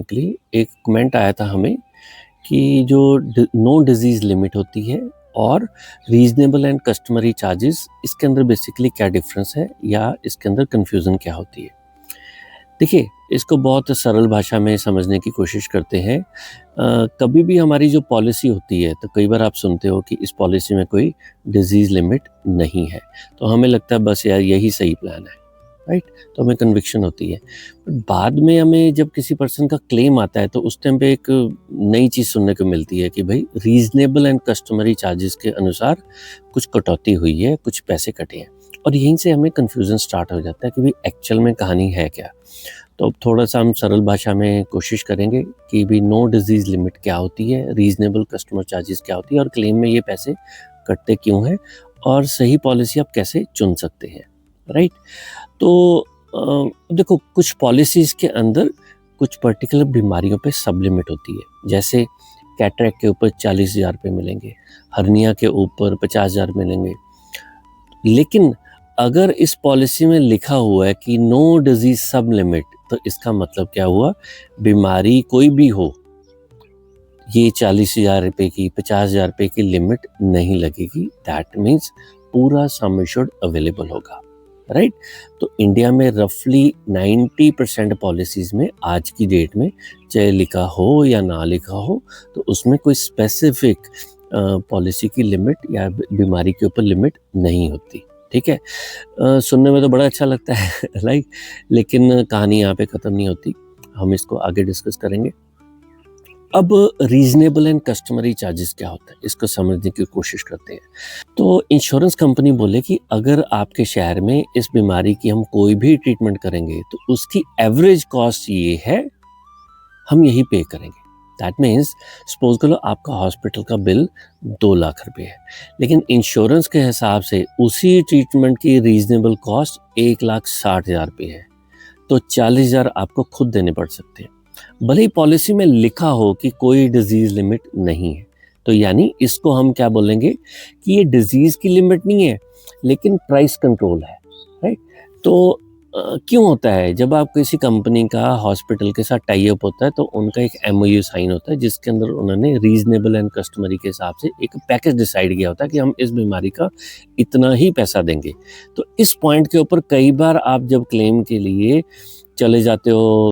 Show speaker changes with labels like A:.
A: Technically एक comment आया था हमें कि जो नो डिजीज़ लिमिट होती है और रीज़नेबल एंड कस्टमरी चार्जेस, इसके अंदर बेसिकली क्या डिफरेंस है या इसके अंदर कन्फ्यूज़न क्या होती है। देखिए, इसको बहुत सरल भाषा में समझने की कोशिश करते हैं। कभी भी हमारी जो पॉलिसी होती है, तो कई बार आप सुनते हो कि इस पॉलिसी में कोई डिजीज़ लिमिट नहीं है, तो हमें लगता है बस यार यही सही प्लान है, राइट? तो हमें कन्विक्शन होती है। बट बाद में हमें जब किसी पर्सन का क्लेम आता है, तो उस टाइम पे एक नई चीज़ सुनने को मिलती है कि भई रीज़नेबल एंड कस्टमरी चार्जेस के अनुसार कुछ कटौती हुई है, कुछ पैसे कटे हैं। और यहीं से हमें कन्फ्यूज़न स्टार्ट हो जाता है कि भई एक्चुअल में कहानी है क्या? तो अब थोड़ा-सा हम सरल भाषा में कोशिश करेंगे कि भई नो डिज़ीज़ लिमिट क्या होती है, रीज़नेबल कस्टमर चार्जेस क्या होती है और क्लेम में ये पैसे कटते क्यों हैं और सही पॉलिसी आप कैसे चुन सकते हैं, राइट? तो देखो, कुछ पॉलिसीज़ के अंदर कुछ पर्टिकुलर बीमारियों पे सब लिमिट होती है। जैसे कैटरैक्ट के ऊपर 40,000 रुपए मिलेंगे, हर्निया के ऊपर 50,000 मिलेंगे। लेकिन अगर इस पॉलिसी में लिखा हुआ है कि नो डिजीज सब लिमिट, तो इसका मतलब क्या हुआ? बीमारी कोई भी हो, ये 40,000 रुपए की, 50,000 रुपए की लिमिट नहीं लगेगी। दैट मीन्स पूरा सम एश्योर्ड अवेलेबल होगा, राइट? तो इंडिया में रफली 90% पॉलिसीज में आज की डेट में, चाहे लिखा हो या ना लिखा हो, तो उसमें कोई स्पेसिफिक पॉलिसी की लिमिट या बीमारी के ऊपर लिमिट नहीं होती। ठीक है? सुनने में तो बड़ा अच्छा लगता है राइट? लेकिन कहानी यहाँ पे ख़त्म नहीं होती। हम इसको आगे डिस्कस करेंगे। अब रीज़नेबल एंड कस्टमरी चार्जेस क्या होता है, इसको समझने की कोशिश करते हैं। तो इंश्योरेंस कंपनी बोले कि अगर आपके शहर में इस बीमारी की हम कोई भी ट्रीटमेंट करेंगे, तो उसकी एवरेज कॉस्ट ये है, हम यही पे करेंगे। दैट मीन्स सपोज करो आपका हॉस्पिटल का बिल 2 लाख रुपए है, लेकिन इंश्योरेंस के हिसाब से उसी ट्रीटमेंट की रीजनेबल कॉस्ट 1,60,000 रुपये है, तो 40,000 आपको खुद देने पड़ सकते हैं। भले ही पॉलिसी में लिखा हो कि कोई डिजीज लिमिट नहीं है, तो यानी इसको हम क्या बोलेंगे कि ये डिजीज की लिमिट नहीं है, लेकिन प्राइस कंट्रोल है, राइट? तो क्यों होता है? जब आप किसी कंपनी का हॉस्पिटल के साथ टाई अप होता है, तो उनका एक एमओयू साइन होता है, जिसके अंदर उन्होंने रीजनेबल एंड कस्टमरी के हिसाब से एक पैकेज डिसाइड किया होता है कि हम इस बीमारी का इतना ही पैसा देंगे। तो इस पॉइंट के ऊपर कई बार आप जब क्लेम के लिए चले जाते हो